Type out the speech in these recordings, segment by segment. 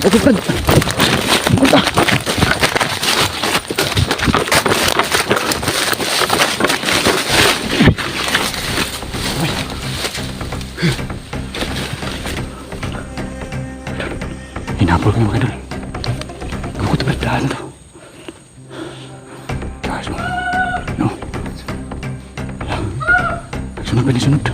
Ito, Brad. Punta. Hinapol ko yung mga idol. Gawa ko ito, Brad. Dahan to. Guys, no. Sunod ba ni sunod?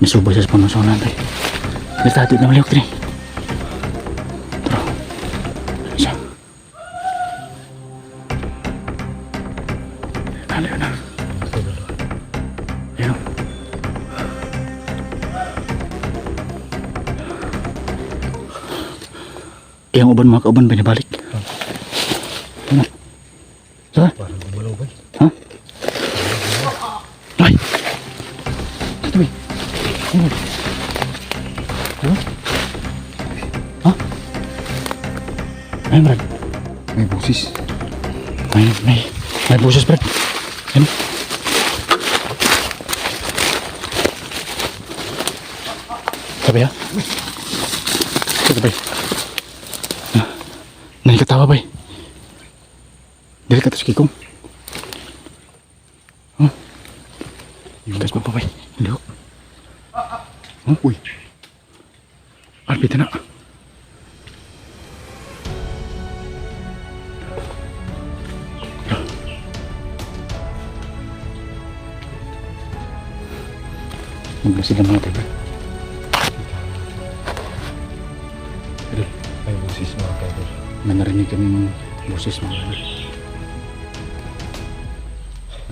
Nisubay sa panusunan tayo. Nagtatid na maliwak rin. Pero, isa. Kaliw na. Ayun. Iyang uban mga kauban binabalik. Ano? Saan? Parang gumalaw ba? Ha? Ay! Ito ba? Ano? Ano? Ha? Ayun, Brad. May busis. May buses, Brad. Ayun. Sabi ha? Sabi ba? Nani katawa ba? Dili ka to sa kikong. Huh? Kas pa ba? Lihok. Huh? Uy. Alpita na. Maglasid lang mga tayo. May busis mga kaidol. May narinig kami mga boses mga ano.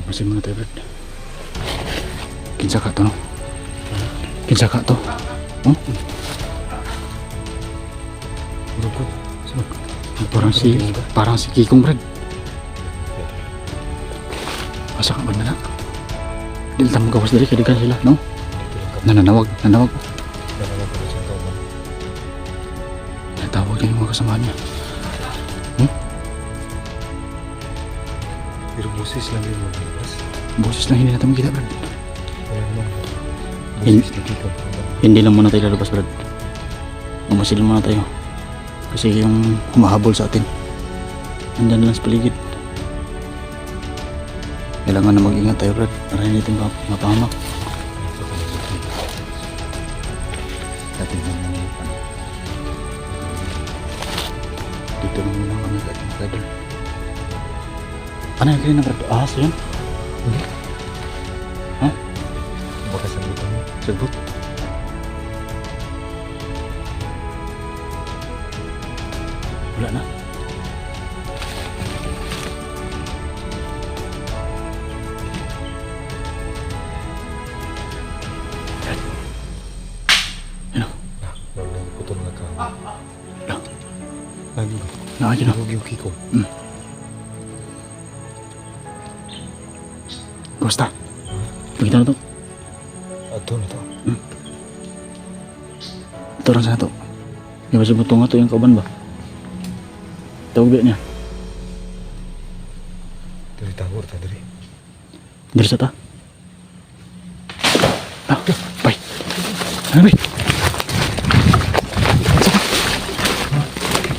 Maglasid mga tayo. Kinsa ka to, no? Kinsa ka to? Oh? Lugod. Sunod. Parang si Kikong, Brad. Asa ka ba na? Dili ta magawas diri kay digan sila, no? Nananawag. Dalawa ko sa kauban. Natawag niya yung mga kasama niya. Pero busis lang yun mga labas. Boses lang hindi natin makita, Brad. Wala naman. Hin- Busis na dito. Hindi lang muna tayo lalabas, Brad. Umasil muna tayo. Kasi yung humahabol sa atin andyan lang sa paligid. Kailangan na mag-ingat tayo, Brad. Para hindi natin mapahamak. Dati na mga ano. Dito lang muna kami kahit mga kadal. Ano yung kanina, Brad? Ahas yun? Ha? Baka sabutan mo. Sagbot? Wala na. Ano? Wala yung putol na ka. Ano? Lagi ba? Nakakita na. Huwag yung kiko. Kumusta? Pagkita na to. Ato na to. Ito lang sana to. Di ba sa butong nga to yung kauban ba? Tawag ba niya? Dari tawar ta dari. Dili sa ta. Ah, bay. Ano bay?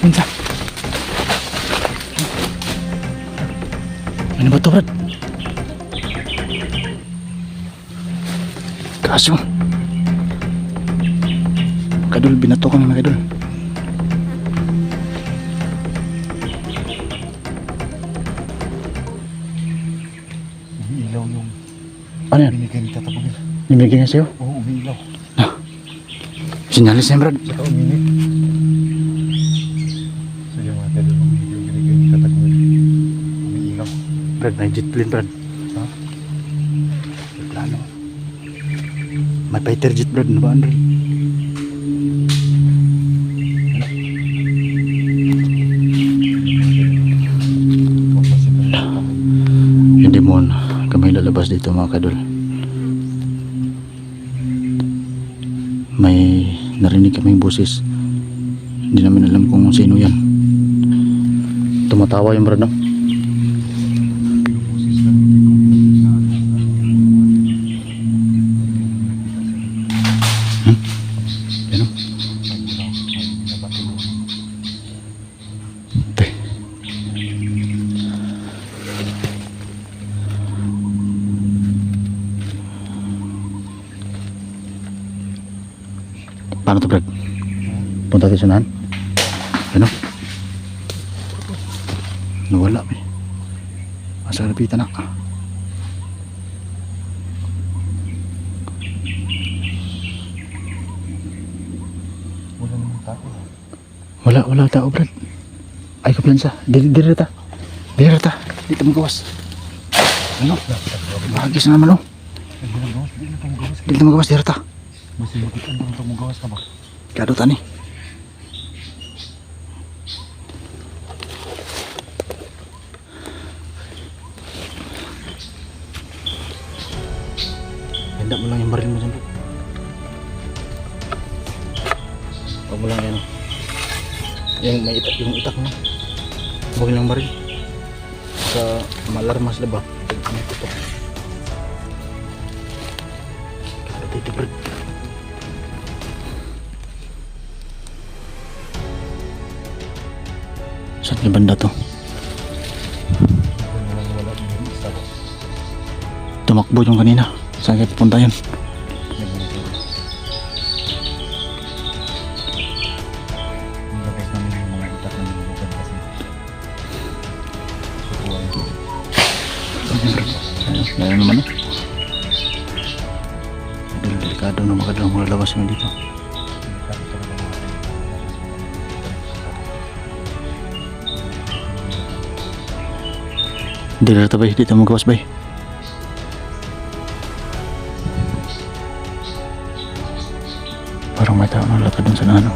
Pinsa. Ano ba to, Brad? Kaso. Kadul, binato kami mga kadul. Umiilaw yung Ano yan? binigay ni Tata Pagil. Nimigay niya sa'yo? Oo, umiilaw. Sinyalis niya, Brad. Saka uminit. So yung mga kaidol yung binigay ni Tata Pagil. Umiilaw. Brad, may jet plane, Brad. Ha? May plano. May fighter jet, Brad. Ano ba, Andre? Hindi mo kami lalabas dito mga kadol. May narinig kaming boses. Hindi namin alam kung sino yan. Tumatawa yung Brad, no? Paano to, Brad? Punta tayo sa unahan? Ano? Nawala eh. Asa lapitan na. Wala namang tao. Wala tao, Brad. Ay, kapilansa. Diri ta. Dito mo gawas. Ano? Bahagis na naman, oh. Dito mo gawas, diri ta. Masih makitaan ka itong magawas ka ba? Kado tani. Handa mo lang yung baril mo dyan, Brad. Huwag mo lang yan, oh. Yung itak mo. Huwag lang baril. Sa malarmas na ba? Ano ito? Kado dito, Brad. Saan yung banda to? Wala yung isa ko. Tumakbo yung kanina. Saan kayo pupunta yun? Nilagay namin yung mga itak ng lugar kasi kukuha yun. Ayun naman, oh. Delikado na makadalang mga labas mo dito. Hindi na ito, bay. Dito mo gawas, bay. Parang may tao na lakad dun sa ano.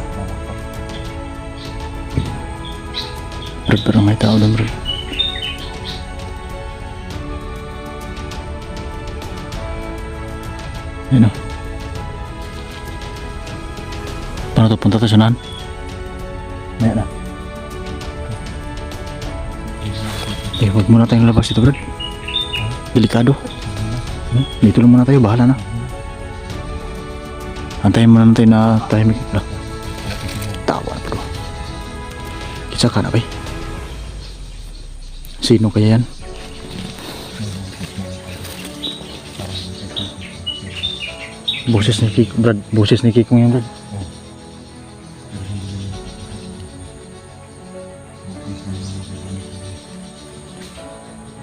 Brad, parang may tao dun, Brad. Yun, oh. Paano to? Punta to sa naan? Maya na. Eh, huwag muna tayong labas dito, Brad. Delikado. Dito lang muna tayo, bahala na. Antayin muna natin na tahimik. Tawa na, bro. Kitsa ka na, bay. Sino kaya yan? Boses ni Kiko, Brad. Boses ni Kiko yan, Brad.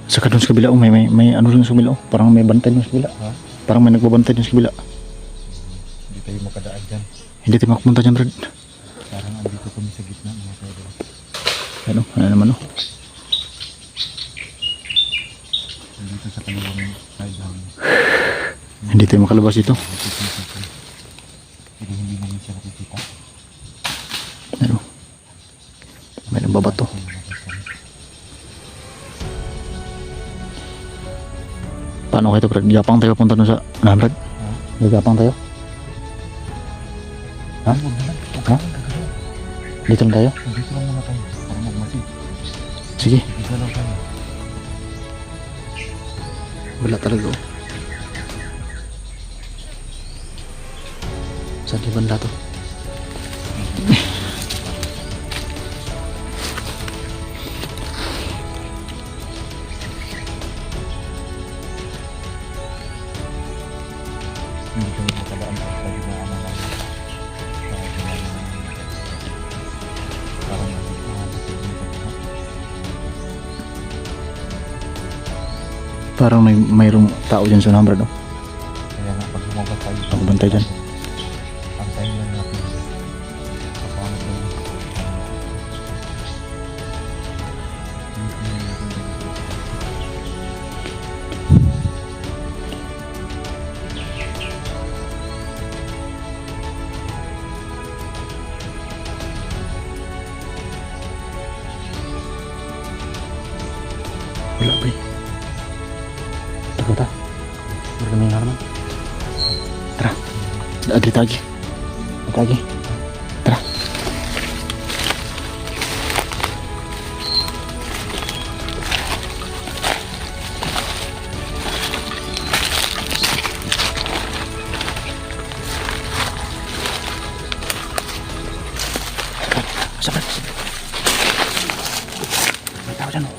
Saka doon sa kabila, oh, may ano rin sa kabila, oh. Parang may bantay doon sa kabila. Ha? Parang may nagbabantay doon sa kabila. Hindi tayo makadaan dyan. Hindi tayo makapunta dyan, Brad. Parang andito kami sa gitna mga kayo. Ano naman, oh. Andito sa kanilang side namin. Hindi tayo makalabas dito. Hindi namin siya nakikita. Ano? May nababato. Paano kayo ito, Brad? Gapang tayo punta doon sa... Ano, Brad? Gapang tayo? Ha? Ha? Dito lang tayo? Dito lang muna tayo. Para magmasid. Sige. Dito lang tayo. Wala talaga, oh. Saan yung banda to? Hindi tayo makadaan sa ginaan na lang. Parang Parang mayroong tao dyan sa number, no? kaya nga pag lumabas tayo. Pagbantay dyan. Antayin lang natin. Kapamit tayo. Wala ba eh? Takot ah. Maraming na naman. Tara. Dito lagi. Dito lagi. Tara. Sabar. May tao dyan, oh.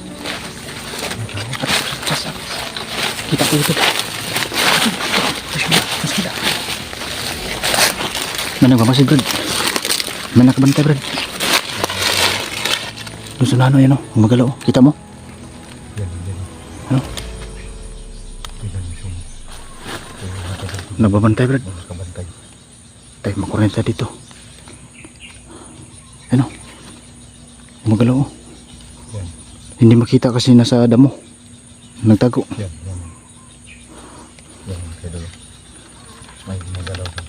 Kita ko dito. May nagmamasid, Brad. May nakabantay, Brad. Doon sa nano, yan o. Magalaw. Kita mo? Yan. Ano? Yan yung Nagbabantay, Brad. nakabantay. Tayo makurenta dito. Ano? Magalaw o. Yan. Hindi makita kasi nasa damo. Nagtago. Yan. Yan, kaya doon. May magalaw ka.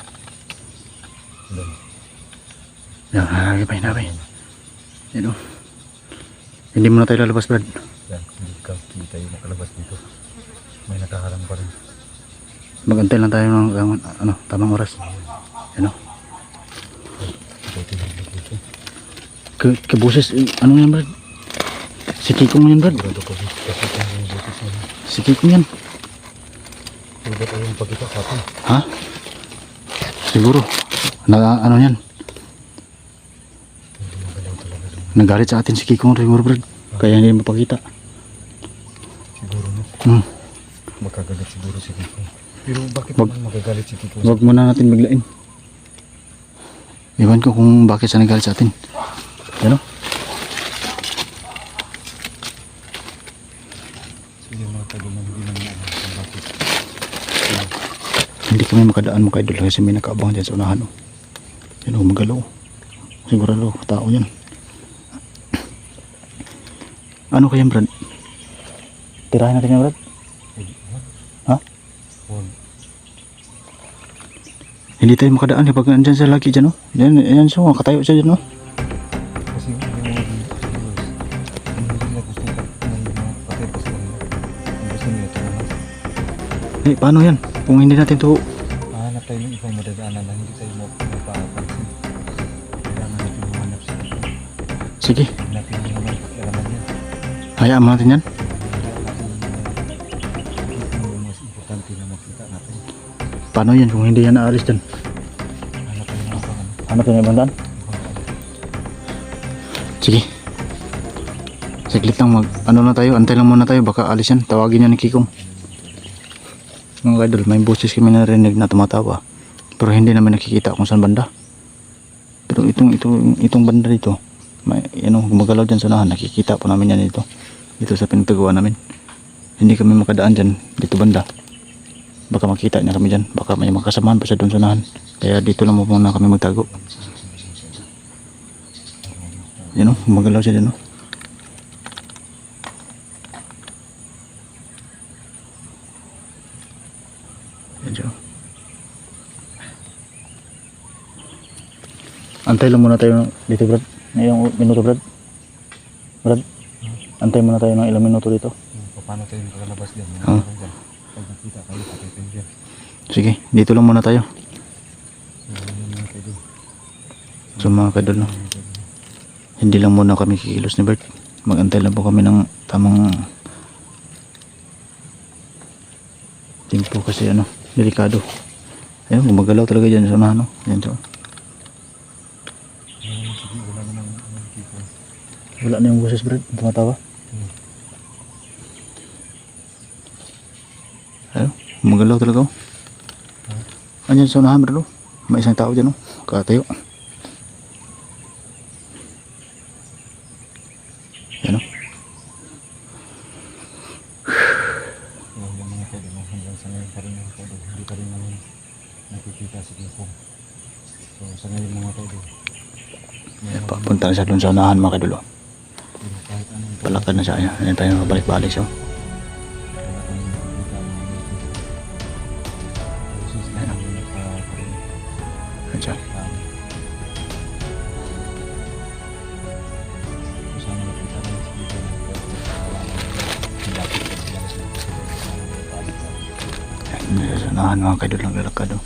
Doon. Yan, nabay. Yan o. Hindi mo na tayo lalabas, Brad. Yan, hindi tayo makalabas dito. May nakaharang pa rin. Magantay lang tayo ng tamang oras. Ano? Ito tinaglag dito. Kabuses, ano yan, Brad? Si Kikong yan, Brad. Sigurado ko dito kasi ito yung butis mo. Si Kikong yan. Sigurado ko yung pagkita kapon. Ha? Siguro. Ano yan? Hindi magalaw talaga doon. Nagalit sa atin si Kikong, siguro, Brad. Kaya hindi mapakita. Siguro no. Magkagalit siguro si Kiko. Pero bakit naman magagalit si Kiko? Huwag muna natin biglain. Iwan ko kung bakit siya nagalit sa atin. Yan o. So yung mga taguman hindi naman alam kung bakit. Hindi kami makadaan mo kay Idol kasi may nakaabang dyan sa unahan o. Yan o, magalaw. Sigurado, tao yan. Ano kaya, Brad? Tirahin natin yan, Brad? Ha? Huwag. Hindi tayo makadaan kapag nandyan sa lagi dyan o. Yan so, katayo siya dyan o. Kasi yung mga viewers, hindi nila gusto ng mga patay pa sa kanila. Ang gusto nila ito naman. Eh, paano yan? Kung hindi natin to Hanap tayo ng ibang madadaanan na hindi tayo mapapansin. Kailangan natin humanap sa ito. sige, Natin yung naman pakialaman niya. hayaan mo natin yan. Ito yung mas importante na makita natin. Paano yan kung hindi yan naalis dyan? Hanap tayo ng ibang Hanap yung ibang daan? Sige. Saglit lang na tayo, antay lang muna tayo, baka alis yan. Tawagin yan ni Kikong. Mga idol, may boses kami narinig na tumatawa. Pero hindi namin nakikita kung saan banda. Pero itong banda dito, may gumagalaw dyan sa unahan, nakikita po namin yan dito. Dito sa pinagtagawa namin. Hindi kami makadaan dyan, dito banda. Baka makita niya kami dyan, baka may makasamahan pa siya doon sa unahan. Kaya dito lang muna kami magtago. Yan o, gumagalaw siya dyan o. Yan siya o. Antay lang muna tayo dito, Brad. Ngayong minuto, Brad. Brad, antay muna tayo ng ilang minuto dito. Paano tayo makakalabas din? Oo. Pag nakita kayo, patay tayo dyan. Sige, dito lang muna tayo. Yung mga kayo doon. So mga kadol, no? Hindi lang muna kami kikilos ni Bert. Mag-antay lang po kami ng tamang tempo kasi delikado. Ayun, gumagalaw talaga dyan sa unahan, no? Yan so. Sige, wala naman Kiko. Wala na yung boses, Brad. Tumatawa. Ayun, gumagalaw talaga, oh. Andyan sa unahan, Brad, oh. May isang tao dyan, oh. Katayo. Yan, oh. Yung mga kayo doon, hanggang sa ngayon pa rin mga kayo doon. Hindi pa rin namin nakikita si Kiko. So sa ngayon mga kayo doon. Papunta na siya dun sa unahan, mga kadol, oh. Kahit anong Palakad na siya. Ayan tayo mabalik-balik siya, oh. wala kami nakikita mga boses na namin nakaparin. Ayan siya. Kung saan nakita namin si Kiko na wala naman yung dapat na sila na sila kasi balik pa. Ayan, sa unahan, mga kadol, ang lalakad, oh.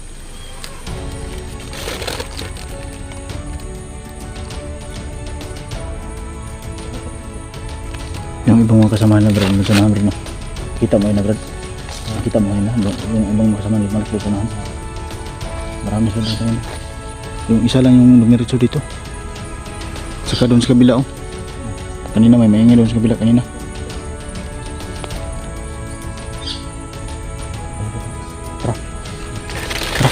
Yung ibang mga kasama na, Brad, sa unahan, Brad, no? Kita mo yun na, Brad. Kita mo yun na. Yung ibang mga kasama na, malaki sa unahan. Marami sila sa unahan. Yung isa lang yung lumiritso dito. Saka doon sa kabila, oh. Kanina may maingay doon sa kabila kanina. Tara. Tara.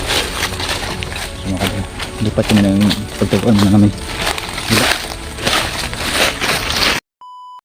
Sumakad, Brad. lipat kami ng pagtutuan na namin.